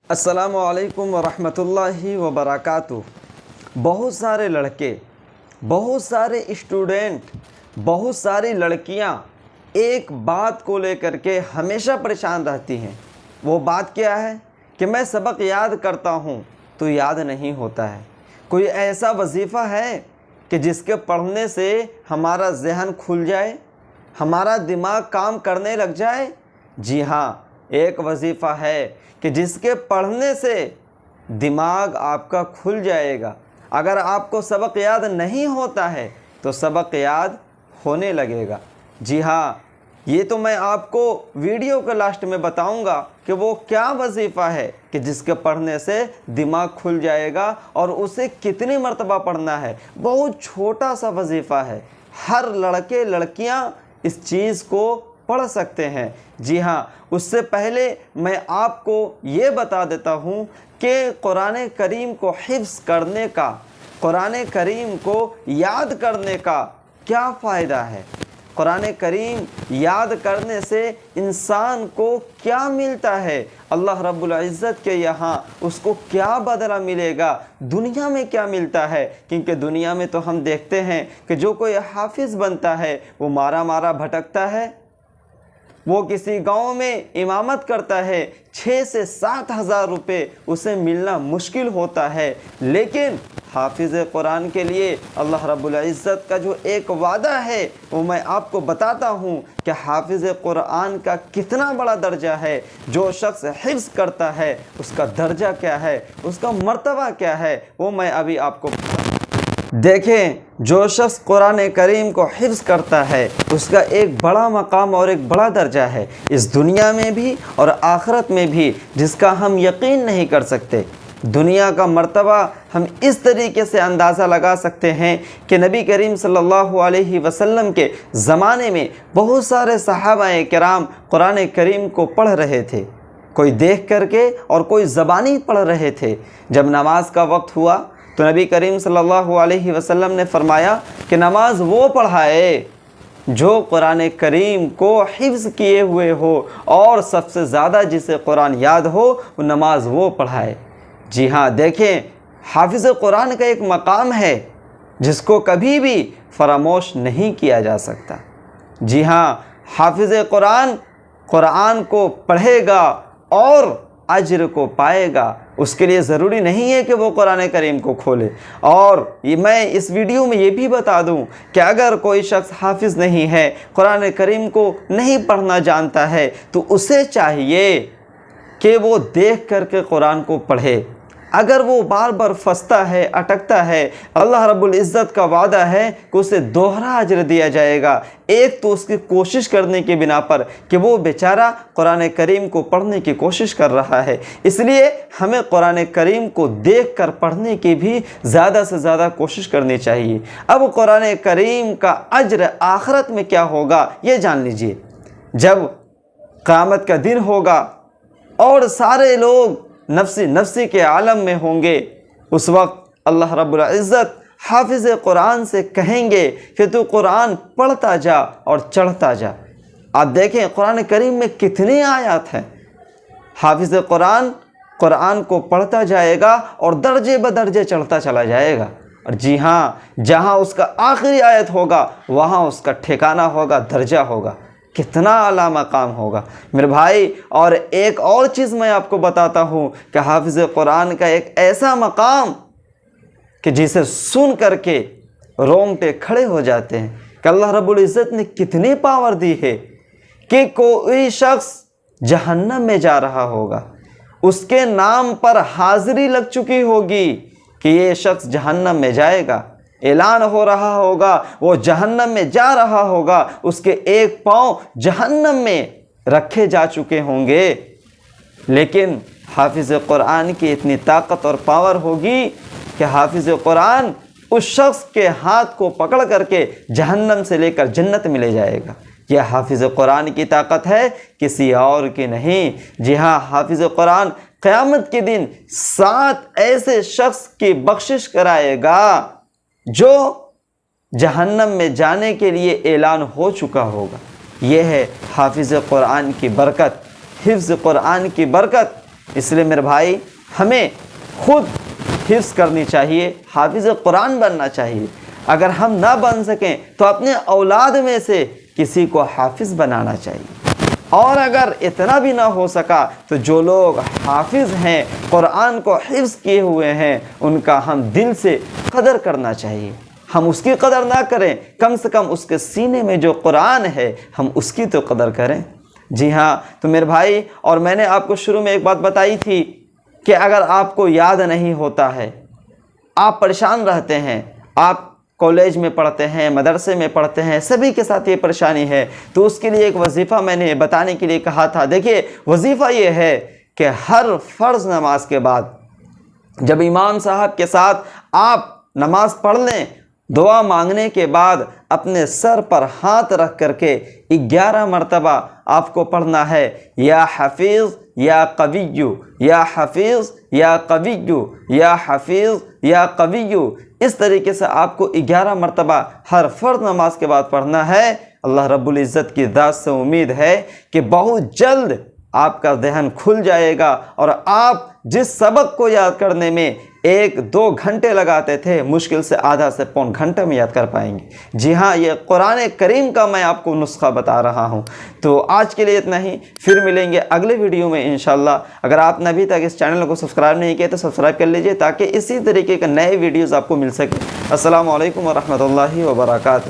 السلام علیکم ورحمۃ اللہ وبرکاتہ۔ بہت سارے لڑکے، بہت سارے اسٹوڈنٹ، بہت ساری لڑکیاں ایک بات کو لے کر کے ہمیشہ پریشان رہتی ہیں۔ وہ بات کیا ہے کہ میں سبق یاد کرتا ہوں تو یاد نہیں ہوتا ہے۔ کوئی ایسا وظیفہ ہے کہ جس کے پڑھنے سے ہمارا ذہن کھل جائے، ہمارا دماغ کام کرنے لگ جائے؟ جی ہاں، ایک وظیفہ ہے کہ جس کے پڑھنے سے دماغ آپ کا کھل جائے گا۔ اگر آپ کو سبق یاد نہیں ہوتا ہے تو سبق یاد ہونے لگے گا۔ جی ہاں، یہ تو میں آپ کو ویڈیو کے لاسٹ میں بتاؤں گا کہ وہ کیا وظیفہ ہے کہ جس کے پڑھنے سے دماغ کھل جائے گا اور اسے کتنی مرتبہ پڑھنا ہے۔ بہت چھوٹا سا وظیفہ ہے، ہر لڑکے لڑکیاں اس چیز کو پڑھ سکتے ہیں۔ جی ہاں، اس سے پہلے میں آپ کو یہ بتا دیتا ہوں کہ قرآن کریم کو حفظ کرنے کا، قرآن کریم کو یاد کرنے کا کیا فائدہ ہے، قرآن کریم یاد کرنے سے انسان کو کیا ملتا ہے، اللہ رب العزت کے یہاں اس کو کیا بدلہ ملے گا، دنیا میں کیا ملتا ہے۔ کیونکہ دنیا میں تو ہم دیکھتے ہیں کہ جو کوئی حافظ بنتا ہے وہ مارا مارا بھٹکتا ہے، وہ کسی گاؤں میں امامت کرتا ہے، 6 سے 7 ہزار روپے اسے ملنا مشکل ہوتا ہے۔ لیکن حافظ قرآن کے لیے اللہ رب العزت کا جو ایک وعدہ ہے وہ میں آپ کو بتاتا ہوں کہ حافظ قرآن کا کتنا بڑا درجہ ہے۔ جو شخص حفظ کرتا ہے اس کا درجہ کیا ہے، اس کا مرتبہ کیا ہے، وہ میں ابھی آپ کو دیکھیں۔ جو شخص قرآن کریم کو حفظ کرتا ہے اس کا ایک بڑا مقام اور ایک بڑا درجہ ہے، اس دنیا میں بھی اور آخرت میں بھی، جس کا ہم یقین نہیں کر سکتے۔ دنیا کا مرتبہ ہم اس طریقے سے اندازہ لگا سکتے ہیں کہ نبی کریم صلی اللہ علیہ وسلم کے زمانے میں بہت سارے صحابہ کرام قرآن کریم کو پڑھ رہے تھے، کوئی دیکھ کر کے اور کوئی زبانی پڑھ رہے تھے۔ جب نماز کا وقت ہوا تو نبی کریم صلی اللہ علیہ وسلم نے فرمایا کہ نماز وہ پڑھائے جو قرآن کریم کو حفظ کیے ہوئے ہو، اور سب سے زیادہ جسے قرآن یاد ہو وہ نماز وہ پڑھائے۔ جی ہاں، دیکھیں، حافظ قرآن کا ایک مقام ہے جس کو کبھی بھی فراموش نہیں کیا جا سکتا۔ جی ہاں، حافظ قرآن قرآن کو پڑھے گا اور اجر کو پائے گا۔ اس کے لیے ضروری نہیں ہے کہ وہ قرآن کریم کو کھولے۔ اور میں اس ویڈیو میں یہ بھی بتا دوں کہ اگر کوئی شخص حافظ نہیں ہے، قرآن کریم کو نہیں پڑھنا جانتا ہے، تو اسے چاہیے کہ وہ دیکھ کر کے قرآن کو پڑھے۔ اگر وہ بار بار پھنستا ہے، اٹکتا ہے، اللہ رب العزت کا وعدہ ہے کہ اسے دوہرا اجر دیا جائے گا۔ ایک تو اس کی کوشش کرنے کی بنا پر کہ وہ بیچارہ قرآن کریم کو پڑھنے کی کوشش کر رہا ہے، اس لیے ہمیں قرآن کریم کو دیکھ کر پڑھنے کی بھی زیادہ سے زیادہ کوشش کرنی چاہیے۔ اب قرآن کریم کا اجر آخرت میں کیا ہوگا یہ جان لیجئے۔ جب قیامت کا دن ہوگا اور سارے لوگ نفسی نفسی کے عالم میں ہوں گے، اس وقت اللہ رب العزت حافظ قرآن سے کہیں گے کہ تو قرآن پڑھتا جا اور چڑھتا جا۔ آپ دیکھیں قرآن کریم میں کتنی آیات ہیں۔ حافظ قرآن قرآن کو پڑھتا جائے گا اور درجے بدرجے چڑھتا چلا جائے گا۔ اور جی ہاں، جہاں اس کا آخری آیت ہوگا وہاں اس کا ٹھکانہ ہوگا، درجہ ہوگا، کتنا اعلیٰ مقام ہوگا میرے بھائی۔ اور ایک اور چیز میں آپ کو بتاتا ہوں کہ حافظ قرآن کا ایک ایسا مقام کہ جسے سن کر کے رونگٹے کھڑے ہو جاتے ہیں کہ اللہ رب العزت نے کتنی پاور دی ہے کہ کوئی شخص جہنم میں جا رہا ہوگا، اس کے نام پر حاضری لگ چکی ہوگی کہ یہ شخص جہنم میں جائے گا، اعلان ہو رہا ہوگا وہ جہنم میں جا رہا ہوگا، اس کے ایک پاؤں جہنم میں رکھے جا چکے ہوں گے، لیکن حافظ قرآن کی اتنی طاقت اور پاور ہوگی کہ حافظ قرآن اس شخص کے ہاتھ کو پکڑ کر کے جہنم سے لے کر جنت میں لے جائے گا۔ یہ حافظ قرآن کی طاقت ہے، کسی اور کی نہیں۔ جی ہاں، حافظ قرآن قیامت کے دن 7 ایسے شخص کی بخشش کرائے گا جو جہنم میں جانے کے لیے اعلان ہو چکا ہوگا۔ یہ ہے حافظ قرآن کی برکت، حفظ قرآن کی برکت۔ اس لیے میرے بھائی ہمیں خود حفظ کرنی چاہیے، حافظ قرآن بننا چاہیے۔ اگر ہم نہ بن سکیں تو اپنے اولاد میں سے کسی کو حافظ بنانا چاہیے، اور اگر اتنا بھی نہ ہو سکا تو جو لوگ حافظ ہیں، قرآن کو حفظ کیے ہوئے ہیں، ان کا ہم دل سے قدر کرنا چاہیے۔ ہم اس کی قدر نہ کریں، کم سے کم اس کے سینے میں جو قرآن ہے ہم اس کی تو قدر کریں۔ جی ہاں، تو میرے بھائی، اور میں نے آپ کو شروع میں ایک بات بتائی تھی کہ اگر آپ کو یاد نہیں ہوتا ہے، آپ پریشان رہتے ہیں، آپ کالج میں پڑھتے ہیں، مدرسے میں پڑھتے ہیں، سبھی کے ساتھ یہ پریشانی ہے، تو اس کے لیے ایک وظیفہ میں نے بتانے کے لیے کہا تھا۔ دیکھیے، وظیفہ یہ ہے کہ ہر فرض نماز کے بعد جب امام صاحب کے ساتھ آپ نماز پڑھ لیں، دعا مانگنے کے بعد اپنے سر پر ہاتھ رکھ کر کے 11 مرتبہ آپ کو پڑھنا ہے، یا حفیظ یا قویو، یا حفیظ یا قویو، یا حفیظ یا قویو۔ اس طریقے سے آپ کو 11 مرتبہ ہر فرض نماز کے بعد پڑھنا ہے۔ اللہ رب العزت کی ذات سے امید ہے کہ بہت جلد آپ کا ذہن کھل جائے گا، اور آپ جس سبق کو یاد کرنے میں 1-2 گھنٹے لگاتے تھے، مشکل سے آدھا سے پون گھنٹے میں یاد کر پائیں گے۔ جی ہاں، یہ قرآن کریم کا میں آپ کو نسخہ بتا رہا ہوں۔ تو آج کے لیے اتنا ہی، پھر ملیں گے اگلے ویڈیو میں انشاءاللہ۔ اگر آپ نے ابھی تک اس چینل کو سبسکرائب نہیں کیا تو سبسکرائب کر لیجئے، تاکہ اسی طریقے کے نئے ویڈیوز آپ کو مل سکیں۔ السلام علیکم ورحمۃ اللہ وبرکاتہ۔